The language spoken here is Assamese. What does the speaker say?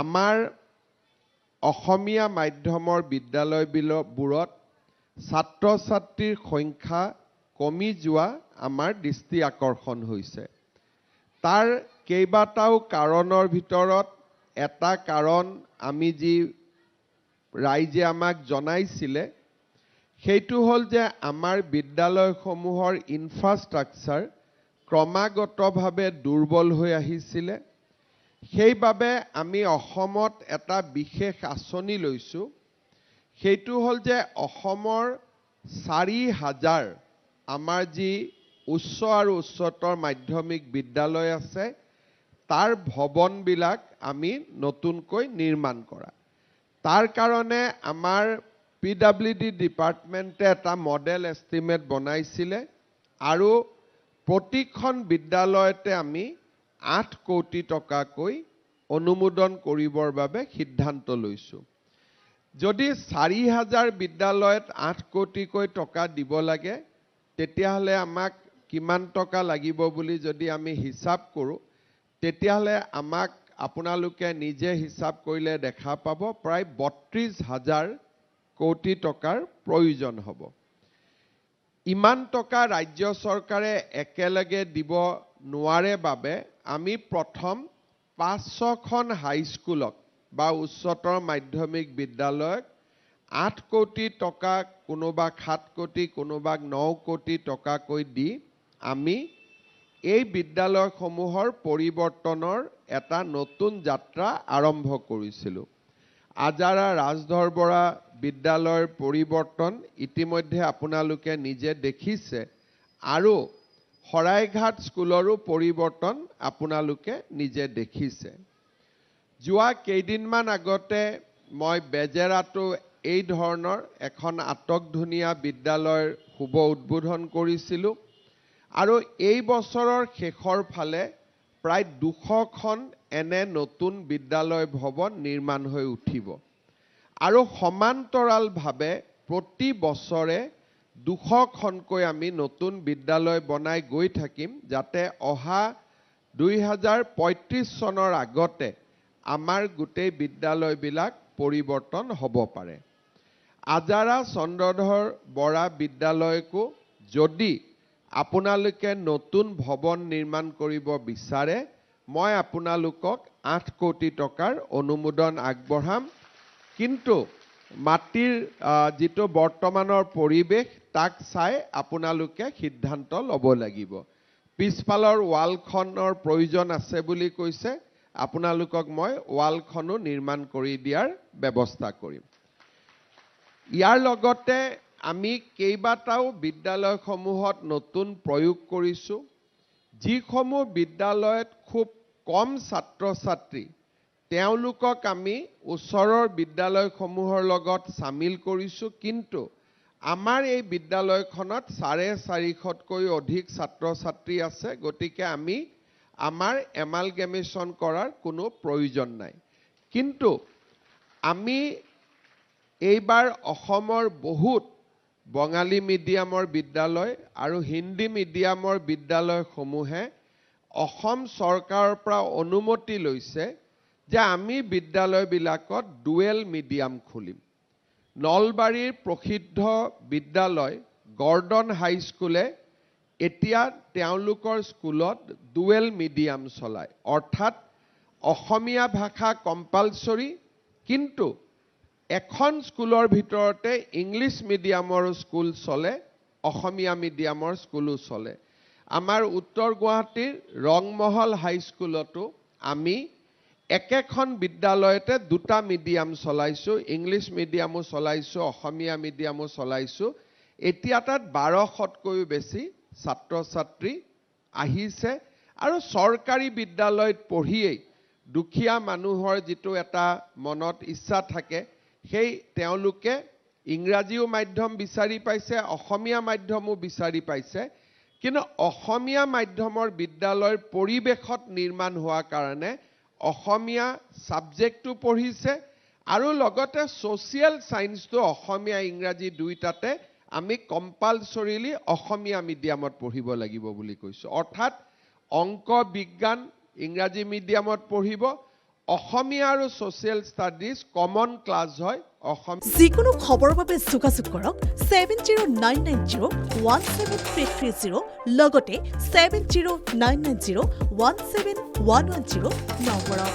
আমাৰ অসমীয়া মাধ্যমৰ বিদ্যালয়বোৰত ছাত্ৰ ছাত্ৰীৰ সংখ্যা কমি যোৱা আমাৰ দৃষ্টি আকৰ্ষণ হৈছে। তাৰ কেইবাটাও কাৰণৰ ভিতৰত এটা কাৰণ আমি যি ৰাইজে আমাক জনাইছিলে সেইটো হ'ল যে আমাৰ বিদ্যালয়সমূহৰ ইনফ্ৰাষ্ট্ৰাকচাৰ ক্ৰমাগতভাৱে দুৰ্বল হৈ আহিছিলে। সেইবাবে আমি অসমত এটা বিশেষ আঁচনি লৈছোঁ। সেইটো হ'ল যে অসমৰ 4,000 আমাৰ যি উচ্চ আৰু উচ্চতৰ মাধ্যমিক বিদ্যালয় আছে তাৰ ভৱনবিলাক আমি নতুনকৈ নিৰ্মাণ কৰা। তাৰ কাৰণে আমাৰ PWD ডিপাৰ্টমেণ্টে এটা মডেল এষ্টিমেট বনাইছিলে আৰু প্ৰতিখন বিদ্যালয়তে আমি 8 কোটি টকাকৈ অনুমোদন কৰিবৰ বাবে সিদ্ধান্ত লৈছোঁ। যদি 4,000 বিদ্যালয়ত 8 কোটিকৈ টকা দিব লাগে তেতিয়াহ'লে আমাক কিমান টকা লাগিব বুলি যদি আমি হিচাপ কৰোঁ তেতিয়াহ'লে আমাক আপোনালোকে নিজে হিচাপ কৰিলে দেখা পাব প্ৰায় 32,000 কোটি টকাৰ প্ৰয়োজন হ'ব। ইমান টকা ৰাজ্য চৰকাৰে একেলগে দিব নোৱাৰে বাবে আমি প্ৰথম 500খন হাইস্কুলক বা উচ্চতৰ মাধ্যমিক বিদ্যালয়ক 8 কোটি টকা, কোনোবা 7 কোটি, কোনোবা 9 কোটি টকাকৈ দি আমি এই বিদ্যালয়সমূহৰ পৰিৱৰ্তনৰ এটা নতুন যাত্ৰা আৰম্ভ কৰিছিলোঁ। আজাৰা ৰাজধৰ বৰা বিদ্যালয়ৰ পৰিৱৰ্তন ইতিমধ্যে আপোনালোকে নিজে দেখিছে আৰু শৰাইঘাট স্কুলৰো পৰিৱৰ্তন আপোনালোকে নিজে দেখিছে। যোৱা কেইদিনমান আগতে মই বেজেৰাতো এই ধৰণৰ এখন আটকধুনীয়া বিদ্যালয়ৰ শুভ উদ্বোধন কৰিছিলোঁ আৰু এই বছৰৰ শেষৰ ফালে প্ৰায় 200খন এনে নতুন বিদ্যালয় ভৱন নিৰ্মাণ হৈ উঠিব আৰু সমান্তৰালভাৱে প্ৰতি বছৰে 200খনকৈ আমি নতুন বিদ্যালয় বনাই গৈ থাকিম যাতে অহা 2035 চনৰ আগতে আমাৰ গোটেই বিদ্যালয়বিলাক পৰিৱৰ্তন হ'ব পাৰে। আজাৰা চন্দ্ৰধৰ বৰা বিদ্যালয়কো যদি আপোনালোকে নতুন ভৱন নিৰ্মাণ কৰিব বিচাৰে মই আপোনালোকক 8 কোটি টকাৰ অনুমোদন আগবঢ়াম। কিন্তু মাটিৰ যিটো বৰ্তমানৰ পৰিৱেশ তাক চাই আপোনালোকে সিদ্ধান্ত ল'ব লাগিব। পিছফালৰ ৱালখনৰ প্ৰয়োজন আছে বুলি কৈছে, আপোনালোকক মই ৱালখনো নিৰ্মাণ কৰি দিয়াৰ ব্যৱস্থা কৰিম। ইয়াৰ লগতে আমি কেইবাটাও বিদ্যালয়সমূহত নতুন প্ৰয়োগ কৰিছোঁ। যিসমূহ বিদ্যালয়ত খুব কম ছাত্ৰ ছাত্ৰী তেওঁলোকক আমি ওচৰৰ বিদ্যালয়সমূহৰ লগত চামিল কৰিছোঁ, কিন্তু আমাৰ এই বিদ্যালয়খনত 450তকৈ অধিক ছাত্ৰ ছাত্ৰী আছে, গতিকে আমি আমাৰ এমালগেমেশ্যন কৰাৰ কোনো প্ৰয়োজন নাই। কিন্তু আমি এইবাৰ অসমৰ বহুত বঙালী মিডিয়ামৰ বিদ্যালয় আৰু হিন্দী মিডিয়ামৰ বিদ্যালয়সমূহে অসম চৰকাৰৰ পৰা অনুমতি লৈছে যে আমি বিদ্যালয়বিলাকত ডুৱেল মিডিয়াম খুলিম। নলবাৰীৰ প্ৰসিদ্ধ বিদ্যালয় গৰ্ডন হাইস্কুলে এতিয়া তেওঁলোকৰ স্কুলত ডুৱেল মিডিয়াম চলায়, অৰ্থাৎ অসমীয়া ভাষা কম্পালচৰি, কিন্তু এখন স্কুলৰ ভিতৰতে ইংলিছ মিডিয়ামৰ স্কুল চলে, অসমীয়া মিডিয়ামৰ স্কুলো চলে। আমাৰ উত্তৰ গুৱাহাটীৰ ৰংমহল হাইস্কুলতো আমি একেখন বিদ্যালয়তে দুটা মিডিয়াম চলাইছোঁ, ইংলিছ মিডিয়ামো চলাইছোঁ, অসমীয়া মিডিয়ামো চলাইছোঁ। এতিয়া তাত 1200তকৈও বেছি ছাত্ৰ ছাত্ৰী আহিছে আৰু চৰকাৰী বিদ্যালয়ত পঢ়িয়েই দুখীয়া মানুহৰ যিটো এটা মনত ইচ্ছা থাকে সেই তেওঁলোকে ইংৰাজীও মাধ্যম বিচাৰি পাইছে, অসমীয়া মাধ্যমো বিচাৰি পাইছে, কিন্তু অসমীয়া মাধ্যমৰ বিদ্যালয়ৰ পৰিৱেশত নিৰ্মাণ হোৱা কাৰণে অসমীয়া সাবজেক্টটো পঢ়িছে আৰু লগতে সোশিয়াল সায়েন্সটো অসমীয়া ইংৰাজী দুইটাতে আমি কম্পালসৰিলি অসমীয়া মিডিয়ামত পঢ়িব লাগিব বুলি কৈছো। অৰ্থাৎ অংক বিজ্ঞান ইংৰাজী মিডিয়ামত পঢ়িব, অসমীয়া আৰু ছ'চিয়েল ষ্টাডিজ কমন ক্লাছ হয় যিকোনো খবৰৰ বাবে যোগাযোগ কৰক 7099017330 লগতে 7099017110 নম্বৰত।